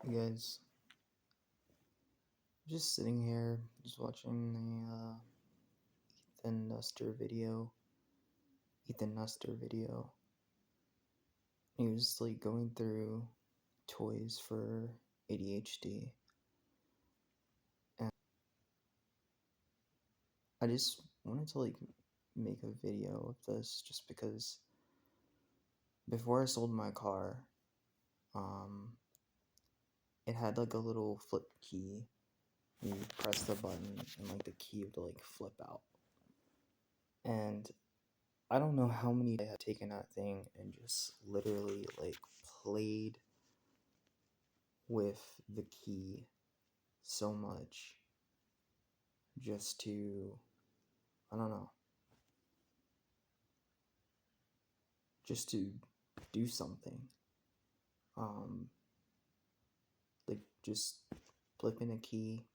Hey guys, just sitting here, just watching the Ethan Nestor video. Ethan Nestor video. He was like going through toys for ADHD, and I just wanted to like make a video of this just because before I sold my car, it had like a little flip key. You press the button and like the key would like flip out, and I don't know how many I had taken that thing and just literally like played with the key so much just to, I don't know, just to do something. Like just flipping a key,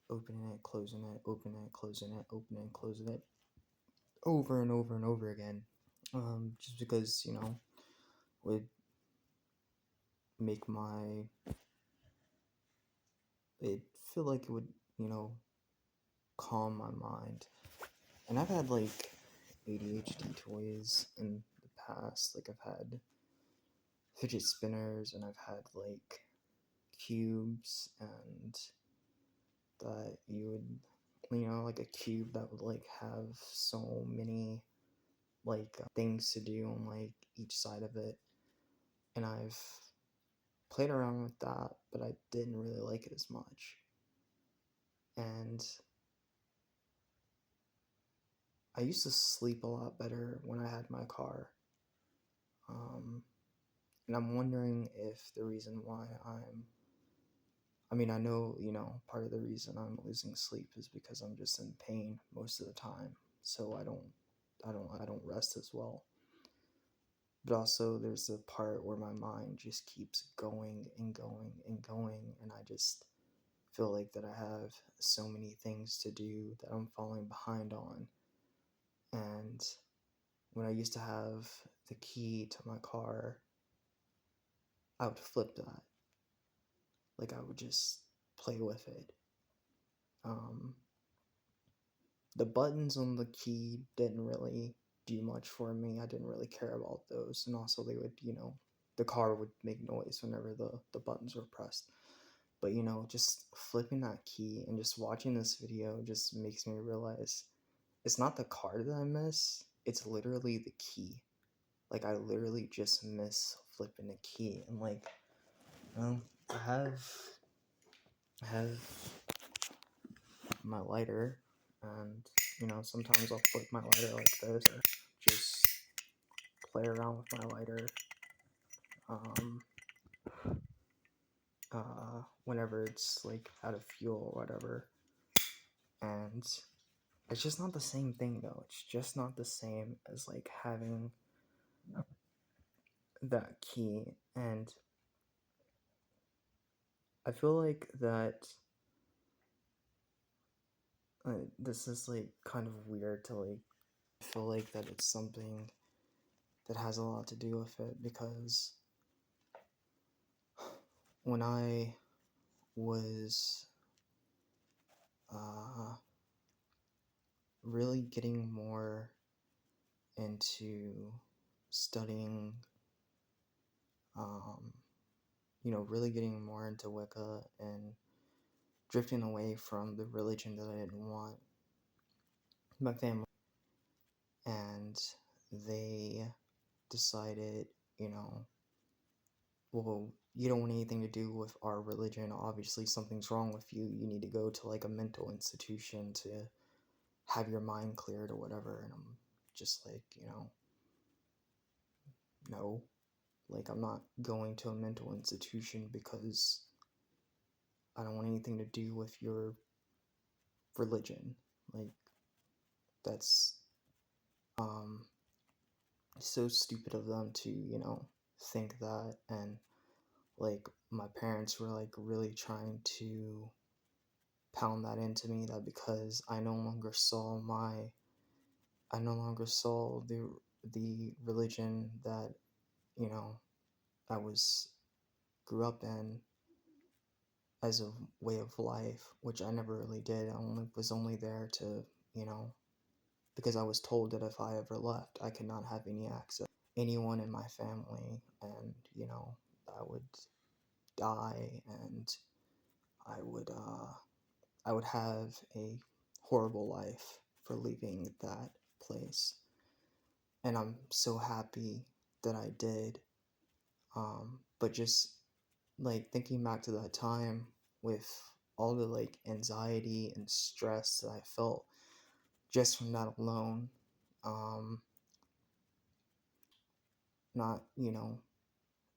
opening it, closing it, opening it, closing it, opening it, closing it, over and over and over again. Just because, would make it feel like it would, calm my mind. And I've had like ADHD toys in the past. Like I've had fidget spinners and I've had like cubes, and that you would, like a cube that would like have so many like things to do on like each side of it. And I've played around with that, but I didn't really like it as much. And I used to sleep a lot better when I had my car. And I'm wondering if the reason why I know, part of the reason I'm losing sleep is because I'm just in pain most of the time. So I don't rest as well. But also there's a part where my mind just keeps going and going and going, and I just feel like that I have so many things to do that I'm falling behind on. And when I used to have the key to my car, I would flip that. Like I would just play with it. The buttons on the key didn't really do much for me. I didn't really care about those. And also they would, the car would make noise whenever the buttons were pressed. But, just flipping that key and just watching this video just makes me realize it's not the car that I miss. It's literally the key. Like I literally just miss flipping the key. And like, I have my lighter, and sometimes I'll flip my lighter like this, or just play around with my lighter whenever it's like out of fuel or whatever. And it's just not the same thing though. It's just not the same as like having that key. And I feel like that this is like kind of weird to like feel like that it's something that has a lot to do with it, because when I was really getting more into studying, really getting more into Wicca and drifting away from the religion that I didn't want. My family, and they decided, well, you don't want anything to do with our religion. Obviously, something's wrong with you. You need to go to like a mental institution to have your mind cleared or whatever. And I'm just like, no. Like, I'm not going to a mental institution because I don't want anything to do with your religion. Like, that's so stupid of them to, think that. And like my parents were like really trying to pound that into me, that because I no longer saw the religion that, I was grew up in as a way of life, which I never really did. I was only there to, you know, because I was told that if I ever left, I could not have any access to anyone in my family, and, you know, I would die, and I would, I would have a horrible life for leaving that place. And I'm so happy that I did. But just like thinking back to that time with all the like anxiety and stress that I felt just from that alone, um, not, you know,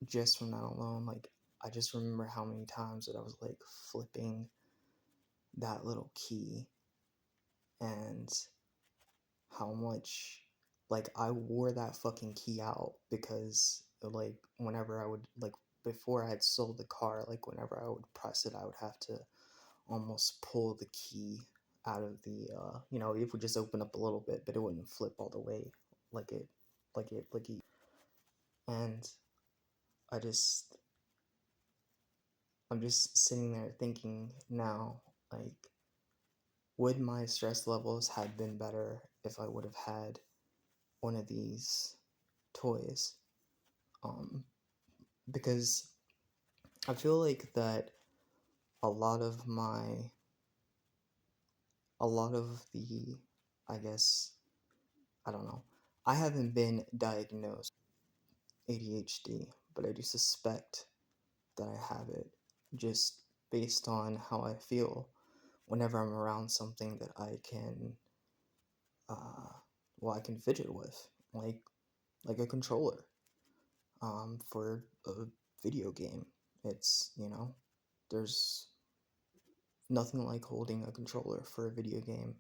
just from that alone, like I just remember how many times that I was like flipping that little key, and how much like I wore that fucking key out because like whenever I would like before I had sold the car, like whenever I would press it, I would have to almost pull the key out of the you know, it would just open up a little bit, but it wouldn't flip all the way like it. And I just I'm just sitting there thinking now, like, would my stress levels have been better if I would have had one of these toys? Um, because I feel like that a lot of my, a lot of the, I guess, I don't know, I haven't been diagnosed ADHD, but I do suspect that I have it just based on how I feel whenever I'm around something that I can, uh, well, I can fidget with, like a controller, for a video game. It's, you know, there's nothing like holding a controller for a video game,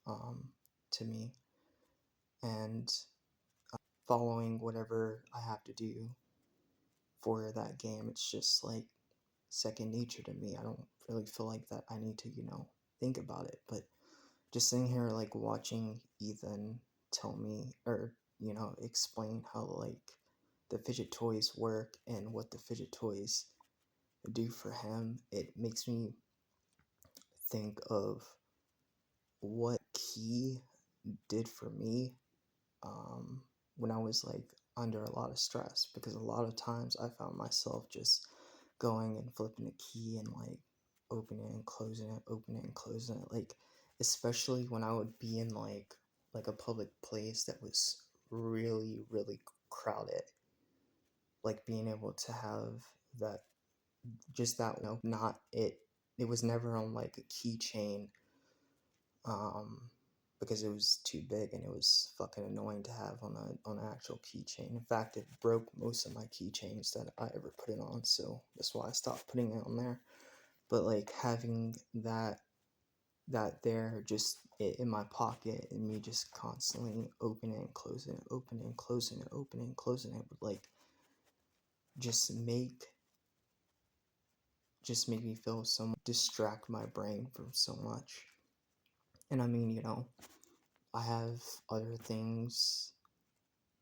um, to me, and following whatever I have to do for that game. It's just like second nature to me. I don't really feel like that I need to, you know, think about it. But just sitting here, like, watching Ethan tell me, or, you know, explain how, like, the fidget toys work and what the fidget toys do for him, it makes me think of what Key did for me, um, when I was like under a lot of stress, because a lot of times I found myself just going and flipping a key and like opening and closing it, opening and closing it, like especially when I would be in like a public place that was really crowded, like being able to have that, just that, you know, not it was never on like a keychain, um, because it was too big and it was fucking annoying to have on an actual keychain. In fact, it broke most of my keychains that I ever put it on, so that's why I stopped putting it on there. But like having that there just in my pocket, and me just constantly opening and closing it, opening and closing it, opening and closing it, would like just make me feel so, distract my brain from so much. And I mean, you know, I have other things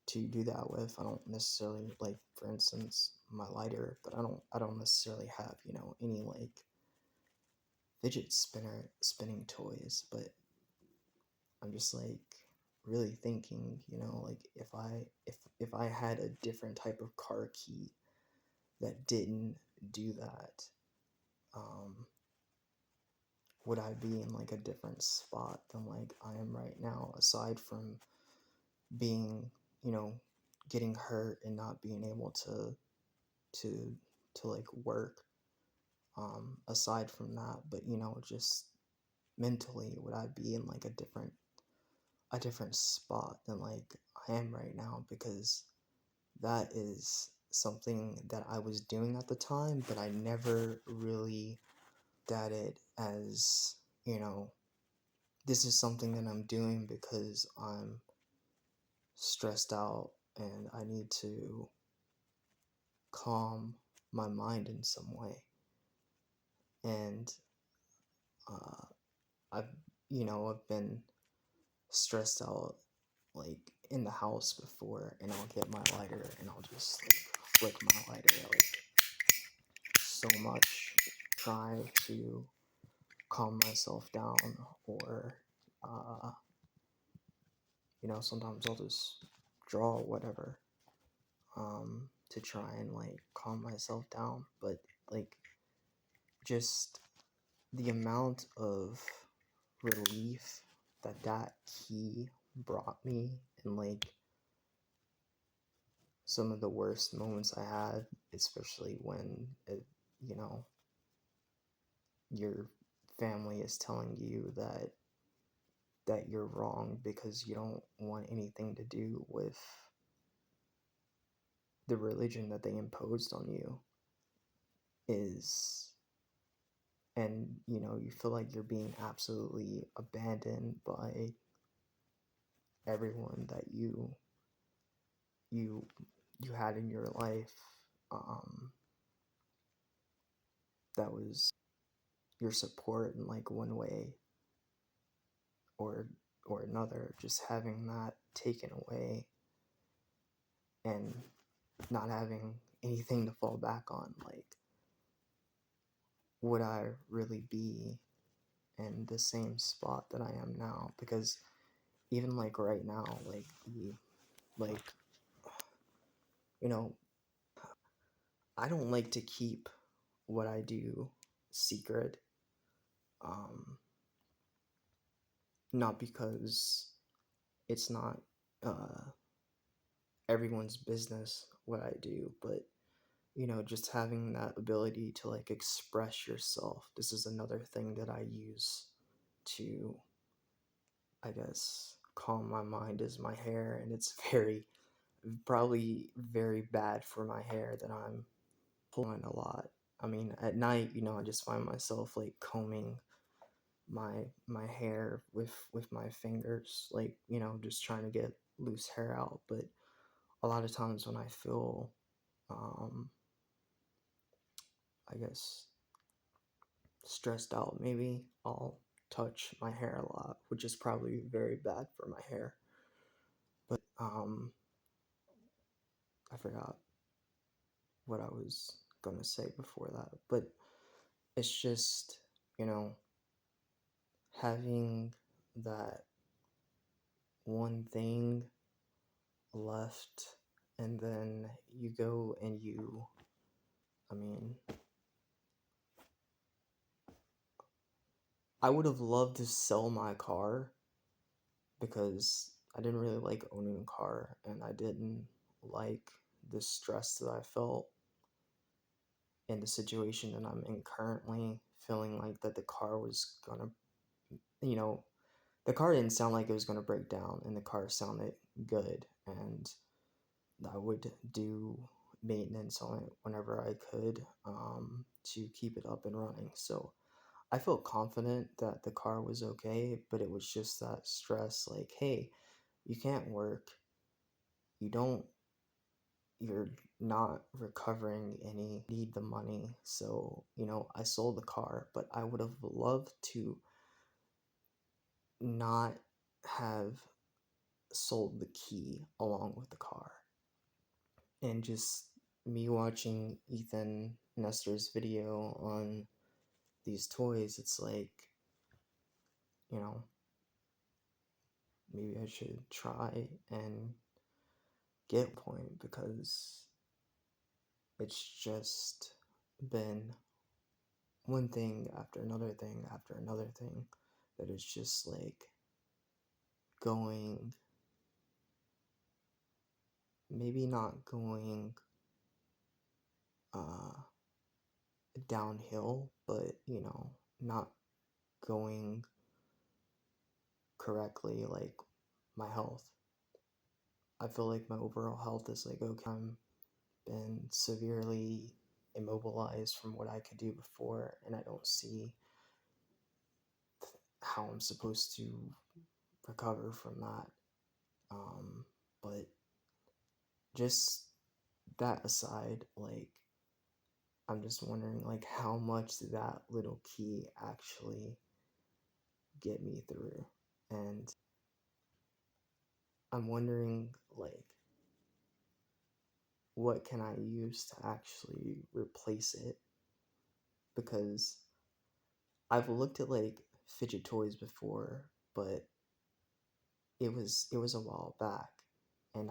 to do that with. I don't necessarily, like, for instance, my lighter, but I don't necessarily have, you know, any like spinning toys. But I'm just like really thinking, you know, like if I had a different type of car key that didn't do that, um, would I be in like a different spot than like I am right now, aside from being, you know, getting hurt and not being able to like work, aside from that. But you know, just mentally, would I be in like a different spot than like I am right now? Because that is something that I was doing at the time, but I never really got it as, you know, this is something that I'm doing because I'm stressed out and I need to calm my mind in some way. And uh, I've, you know, I've been stressed out like in the house before, and I'll get my lighter and I'll just like flick my lighter, like so much, try to calm myself down, or sometimes I'll just draw whatever, to try and like calm myself down. But like, just the amount of relief that key brought me, and like some of the worst moments I had, especially when your family is telling you that you're wrong because you don't want anything to do with the religion that they imposed on you, is and you feel like you're being absolutely abandoned by everyone that you you had in your life, that was your support in like one way or another. Just having that taken away and not having anything to fall back on, like, would I really be in the same spot that I am now? Because even like right now, like you know I don't like to keep what I do secret, um not because it's not everyone's business what I do, but just having that ability to like express yourself. This is another thing that I use to, I guess, calm my mind, is my hair. And it's probably very bad for my hair that I'm pulling a lot. I mean, at night, I just find myself like combing my hair with my fingers, like, just trying to get loose hair out. But a lot of times when I feel, I guess, stressed out, maybe I'll touch my hair a lot, which is probably very bad for my hair. But I forgot what I was gonna say before that. But it's just, having that one thing left, and then you go and I mean, I would have loved to sell my car because I didn't really like owning a car, and I didn't like the stress that I felt in the situation that I'm in currently, feeling like that the car was gonna, you know, the car didn't sound like it was gonna break down, and the car sounded good, and I would do maintenance on it whenever I could, to keep it up and running. So I felt confident that the car was okay, but it was just that stress, like, hey, you can't work, you don't, you're not recovering any, need the money. So, I sold the car, but I would have loved to not have sold the key along with the car. And just me watching Ethan Nestor's video on these toys, it's like, you know, maybe I should try and get a point, because it's just been one thing after another thing after another thing that is just like going, maybe not going uh downhill, but not going correctly, like my health. I feel like my overall health is like, okay, I'm been severely immobilized from what I could do before, and I don't see how I'm supposed to recover from that. But just that aside, like, I'm just wondering, like, how much did that little key actually get me through? And I'm wondering, like, what can I use to actually replace it? because I've looked at like fidget toys before, but it was a while back, and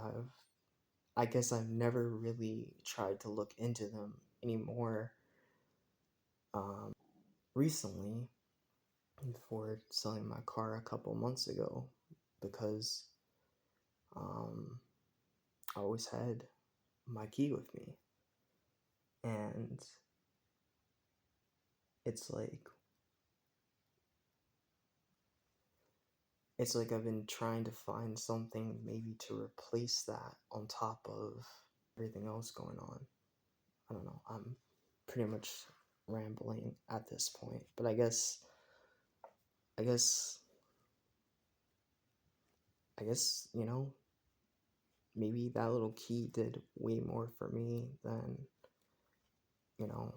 I guess I've never really tried to look into them anymore recently before selling my car a couple months ago because I always had my key with me, and it's like I've been trying to find something maybe to replace that on top of everything else going on. I don't know. I'm pretty much rambling at this point, but I guess you know, maybe that little key did way more for me than, you know,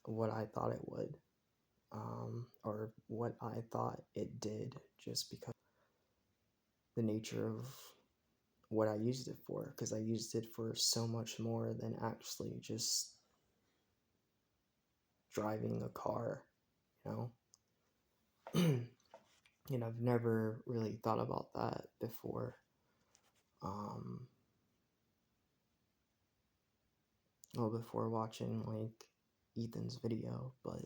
what I thought it would, or what I thought it did, just because the nature of what I used it for, because I used it for so much more than actually just driving a car, you know? And I've never really thought about that before. Well, before watching like Ethan's video, but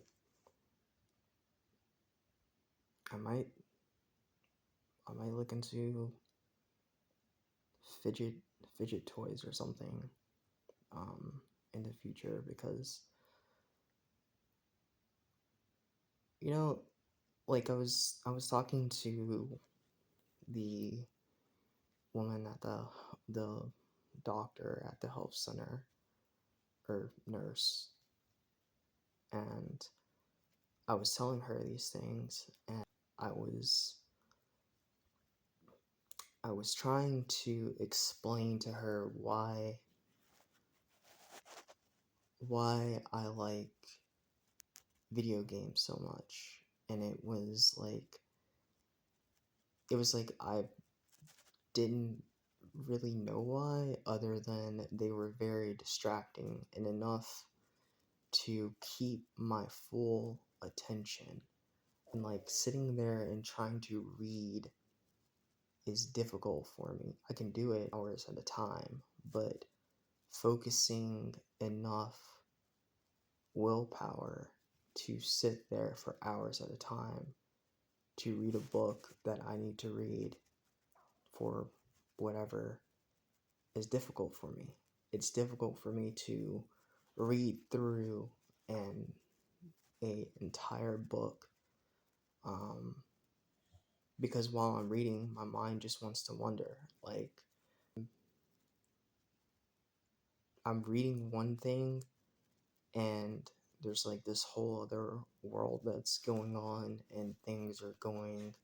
I might look into fidget toys or something in the future, because you know, like I was talking to the woman at the doctor at the health center, or nurse, and I was telling her these things, and I was trying to explain to her why I like video games so much, and it was like I didn't really know why, other than they were very distracting and enough to keep my full attention. And like sitting there and trying to read is difficult for me. I can do it hours at a time, but focusing enough willpower to sit there for hours at a time to read a book that I need to read for whatever is difficult for me. It's difficult for me to read through an entire book, because while I'm reading, my mind just wants to wander. Like, I'm reading one thing, and there's like this whole other world that's going on, and things are going,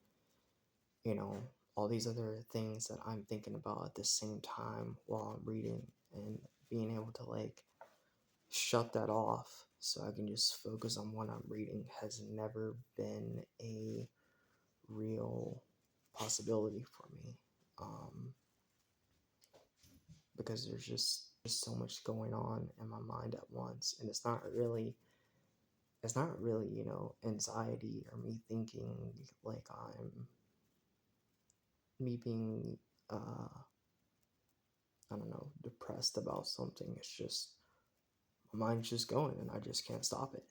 all these other things that I'm thinking about at the same time while I'm reading, and being able to like shut that off so I can just focus on what I'm reading has never been a real possibility for me, because there's just so much going on in my mind at once, and it's not really anxiety or me thinking like I'm me being I don't know, depressed about something. It's just my mind's just going, and I just can't stop it.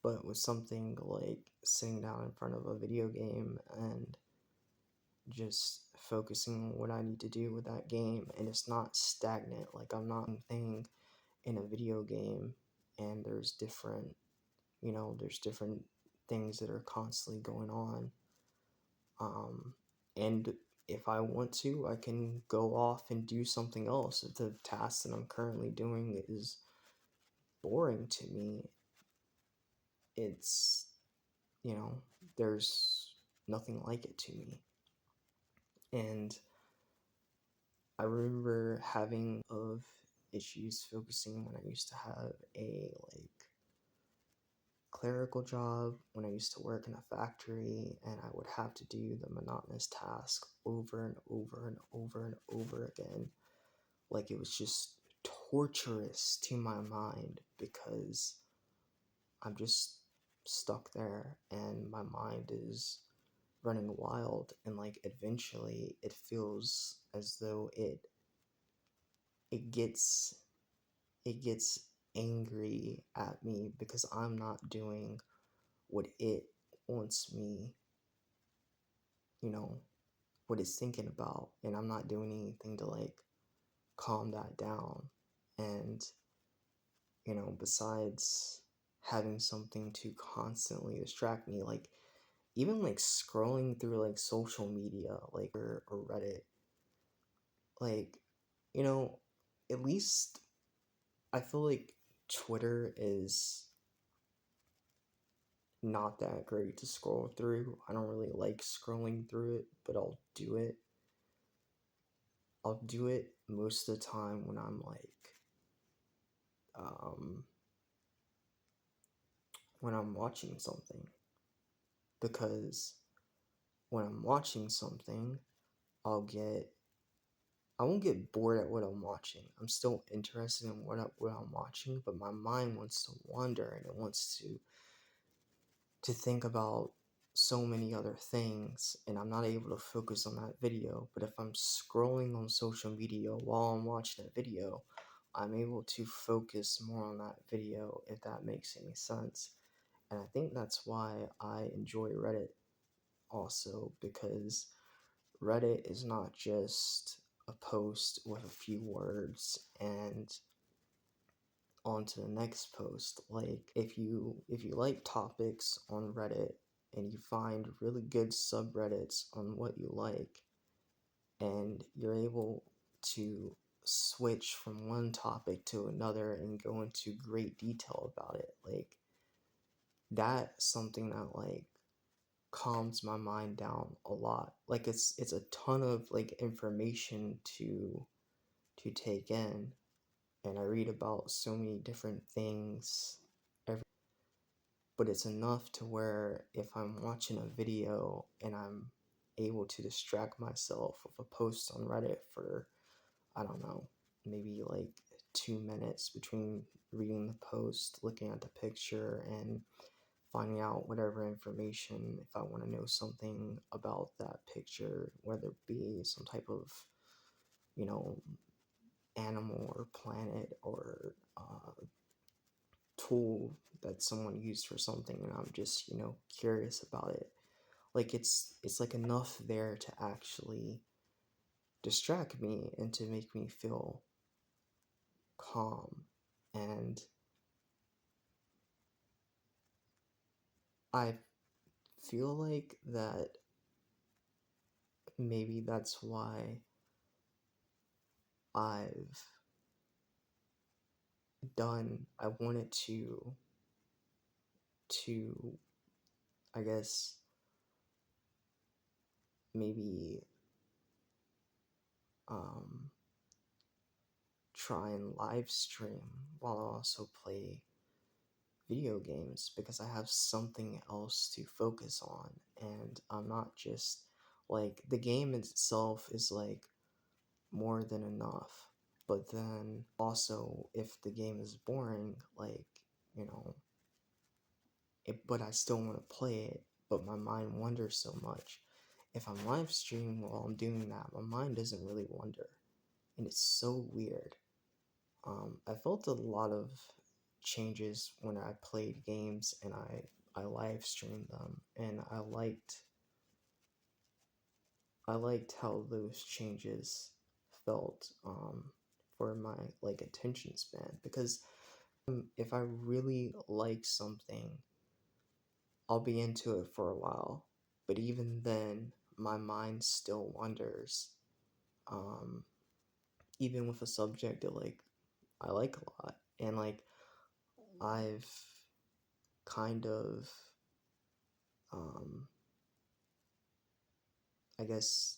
But with something like sitting down in front of a video game and just focusing on what I need to do with that game, and it's not stagnant. Like, I'm not thing in a video game, and there's different things that are constantly going on. And if I want to, I can go off and do something else. If the task that I'm currently doing is boring to me, it's, there's nothing like it to me. And I remember having of issues focusing when I used to have a like clerical job, when I used to work in a factory, and I would have to do the monotonous task over and over and over and over again. Like, it was just torturous to my mind because I'm just stuck there and my mind is running wild, and like eventually it feels as though it gets it gets angry at me because I'm not doing what it wants me, you know, what it's thinking about, and I'm not doing anything to like calm that down. And, besides having something to constantly distract me, like even like scrolling through like social media, like or Reddit, like, you know, at least I feel like Twitter is not that great to scroll through. I don't really like scrolling through it, but I'll do it. I'll do it most of the time um, when I'm watching something. Because when I'm watching something, I'll get I won't get bored at what I'm watching. I'm still interested in what I'm watching, but my mind wants to wander and it wants to think about so many other things, and I'm not able to focus on that video. But if I'm scrolling on social media while I'm watching a video, I'm able to focus more on that video, if that makes any sense. And I think that's why I enjoy Reddit also, because Reddit is not just a post with a few words and on to the next post. Like if you like topics on Reddit and you find really good subreddits on what you like, and you're able to switch from one topic to another and go into great detail about it, like that's something that like calms my mind down a lot. Like it's a ton of like information to take in, and I read about so many different things every, but it's enough to where if I'm watching a video and I'm able to distract myself with a post on Reddit for, I don't know, maybe like 2 minutes between reading the post, looking at the picture, and finding out whatever information, if I want to know something about that picture, whether it be some type of, you know, animal or planet or tool that someone used for something, and I'm just, curious about it. Like it's like enough there to actually distract me and to make me feel calm. And I feel like that maybe that's why I've I wanted to I guess maybe um try and live stream while I also play video games, because I have something else to focus on, and I'm not just like the game itself is like more than enough. But then also, if the game is boring, like, you know, but I still want to play it, but my mind wanders so much. If I'm live streaming while I'm doing that, my mind doesn't really wander, and it's so weird. I felt a lot of changes when I played games and I live streamed them, and I liked how those changes felt for my like attention span, because if I really like something, I'll be into it for a while, but even then my mind still wanders, um even with a subject that like I like a lot. And like I've kind of um I guess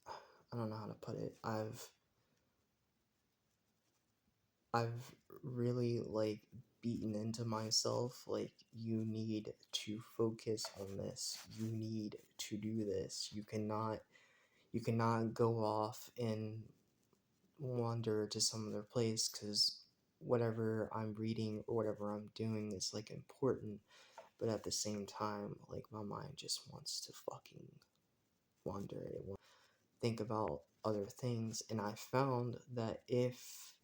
I don't know how to put it. I've really like beaten into myself, like, you need to focus on this. You need to do this. You cannot go off in wander to some other place because whatever I'm reading or whatever I'm doing is like important, but at the same time, like my mind just wants to fucking wander. It wants to think about other things, and I found that if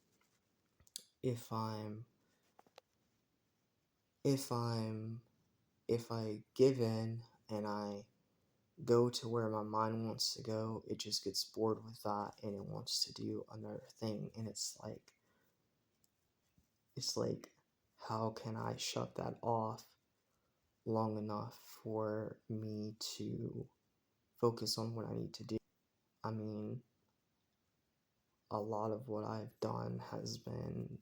I'm if I'm if I give in and I go to where my mind wants to go, it just gets bored with that and it wants to do another thing. And it's like how can I shut that off long enough for me to focus on what I need to do? I mean, a lot of what I've done has been,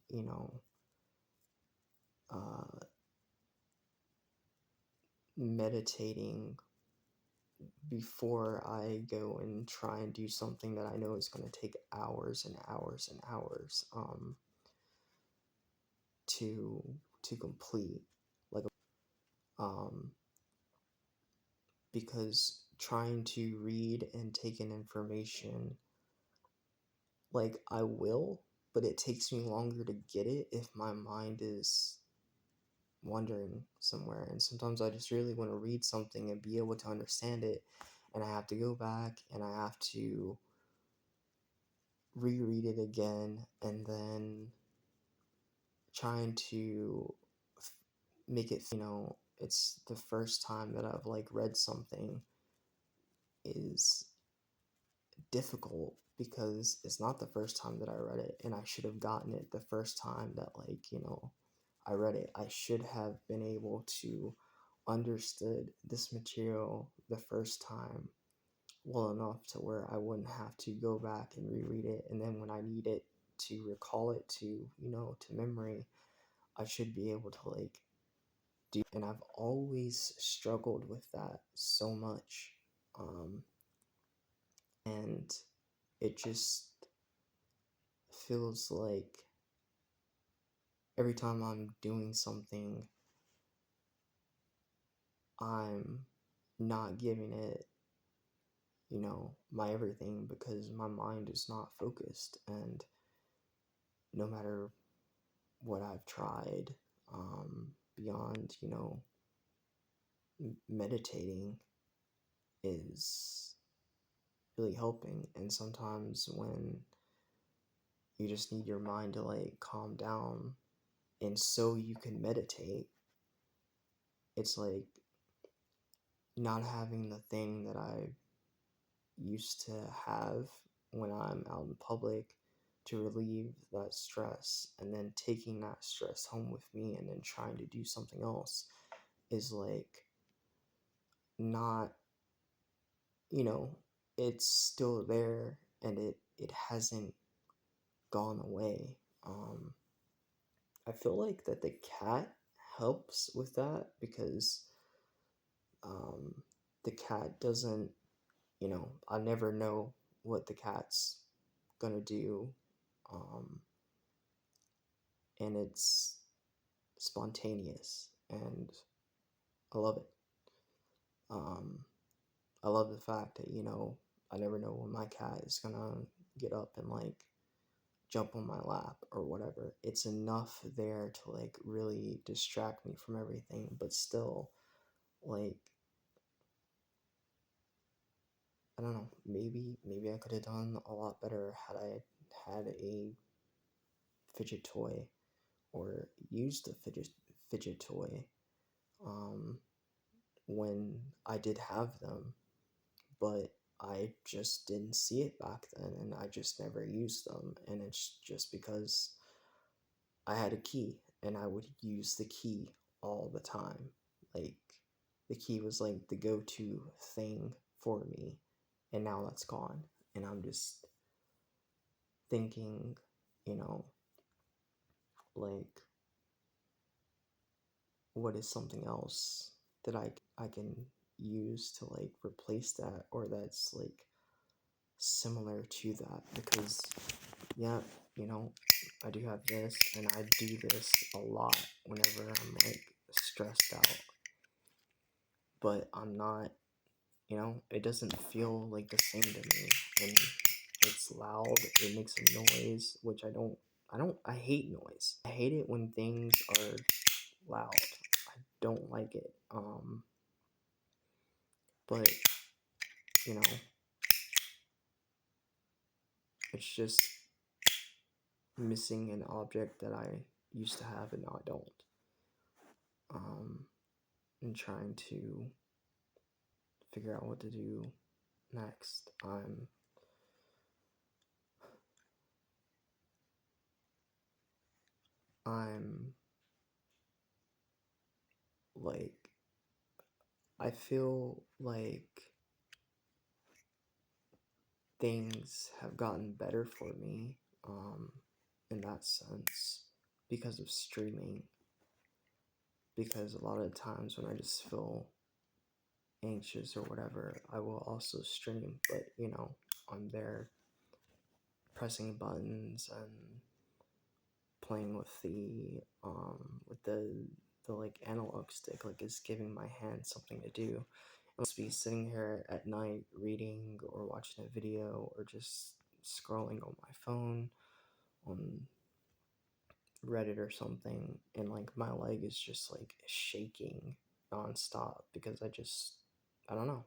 meditating before I go and try and do something that I know is going to take hours and hours and hours to complete, like because trying to read and take in information, like I will, but it takes me longer to get it if my mind is wandering somewhere. And sometimes I just really want to read something and be able to understand it, and I have to go back and I have to reread it again, and then trying to make it, it's the first time that I've like read something is difficult because it's not the first time that I read it, and I should have gotten it the first time that I read it. I should have been able to understood this material the first time well enough to where I wouldn't have to go back and reread it, and then when I need it to recall it to memory, I should be able to like do. And I've always struggled with that so much, and it just feels like every time I'm doing something, I'm not giving it, my everything because my mind is not focused. And no matter what I've tried, beyond, meditating is really helping. And sometimes when you just need your mind to like calm down and so you can meditate, it's like not having the thing that I used to have when I'm out in public to relieve that stress, and then taking that stress home with me and then trying to do something else is like not, you know, it's still there and it hasn't gone away. I feel like that the cat helps with that because the cat doesn't, I never know what the cat's gonna do, and it's spontaneous, and I love it. I love the fact that, I never know when my cat is gonna get up and like jump on my lap or whatever. It's enough there to like really distract me from everything, but still, like, I don't know, maybe I could have done a lot better had I had a fidget toy or used a fidget toy when I did have them, but I just didn't see it back then and I just never used them. And it's just because I had a key and I would use the key all the time. Like, the key was like the go to thing for me, and now that's gone. And I'm just thinking, you know, like, what is something else that I can use to like replace that, or that's like similar to that? Because yeah, I do have this, and I do this a lot whenever I'm like stressed out, but I'm not, it doesn't feel like the same to me. And it's loud, it makes a noise, which I hate noise. I hate it when things are loud. I don't like it. But, you know, it's just missing an object that I used to have and now I don't. And trying to figure out what to do next. I'm like, I feel like things have gotten better for me, in that sense, because of streaming. Because a lot of times when I just feel anxious or whatever, I will also stream, but you know, I'm there pressing buttons and playing with the like analog stick, like it's giving my hand something to do. I'll just be sitting here at night reading or watching a video or just scrolling on my phone on Reddit or something, and like my leg is just like shaking nonstop because I don't know.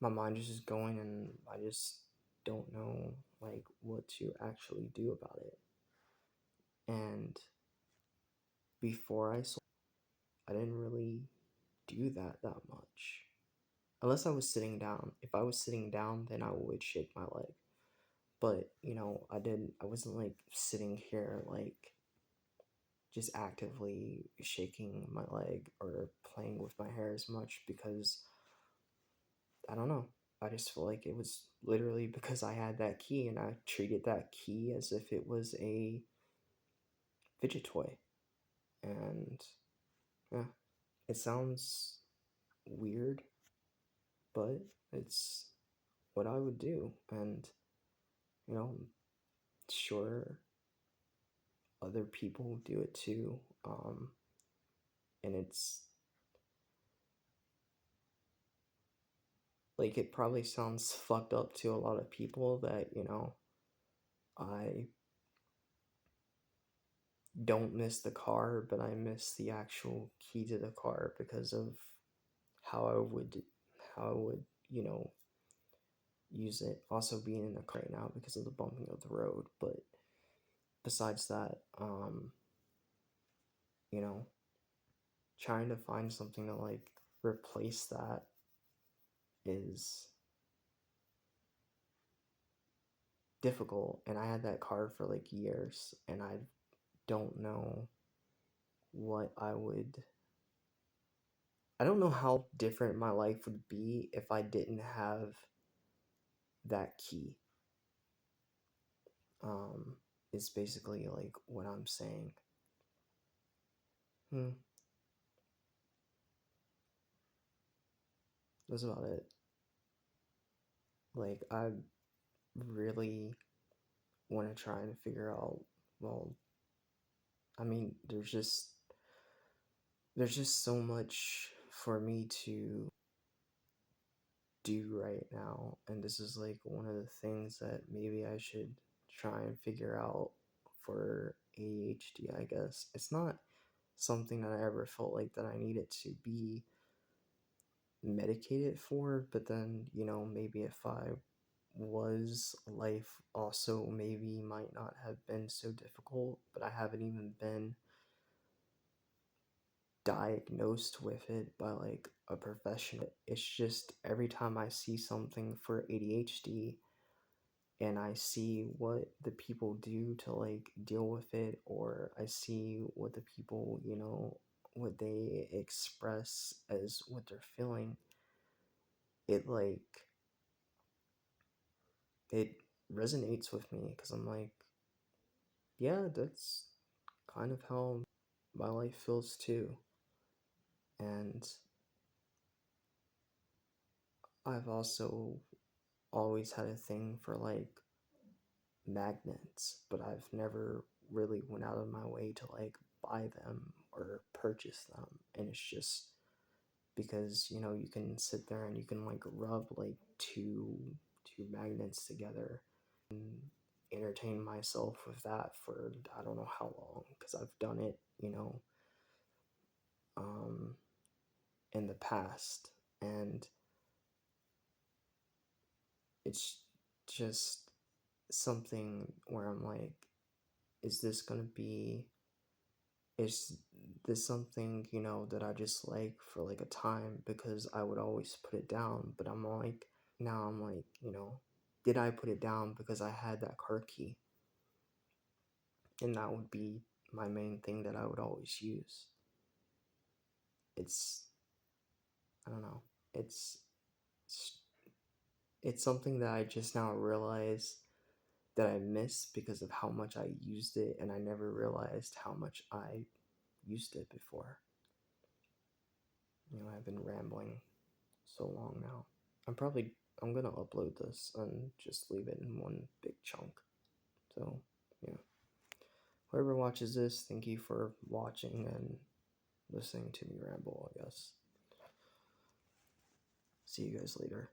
My mind is just going and I just don't know like what to actually do about it. And before I didn't really do that much. Unless I was sitting down. If I was sitting down, then I would shake my leg. But, you know, I wasn't like sitting here like just actively shaking my leg or playing with my hair as much because I don't know. I just feel like it was literally because I had that key and I treated that key as if it was a fidget toy. And yeah, it sounds weird, but it's what I would do. And, you know, sure, other people do it too. And it's like it probably sounds fucked up to a lot of people that, you know, I don't miss the car, but I miss the actual key to the car because of how I would, you know, use it. Also being in the car right now because of the bumping of the road. But besides that, you know, trying to find something to like replace that is difficult. And I had that car for like years and I don't know what I don't know how different my life would be if I didn't have that key. Is basically like what I'm saying. That's about it. Like I really want to try and figure out, well, I mean, there's just so much for me to do right now, and this is like one of the things that maybe I should try and figure out for ADHD, I guess. It's not something that I ever felt like that I needed to be medicated for, but then, you know, maybe if I was, life also maybe might not have been so difficult, but I haven't even been diagnosed with it by like a professional. It's just every time I see something for ADHD and I see what the people do to like deal with it, or I see what the people, you know, what they express as what they're feeling, it like it resonates with me because I'm like, yeah, that's kind of how my life feels too. And I've also always had a thing for like magnets, but I've never really went out of my way to like buy them or purchase them. And it's just because, you know, you can sit there and you can like rub like two magnets together entertain myself with that for I don't know how long, because I've done it, um, in the past, and it's just something where I'm like, is this gonna be, is this something, that I just like for like a time, because I would always put it down, but now I'm like, did I put it down because I had that car key? And that would be my main thing that I would always use. It's, I don't know, it's, it's something that I just now realize that I miss because of how much I used it, and I never realized how much I used it before. I've been rambling so long now. I'm gonna upload this and just leave it in one big chunk. So, yeah. Whoever watches this, thank you for watching and listening to me ramble, I guess. See you guys later.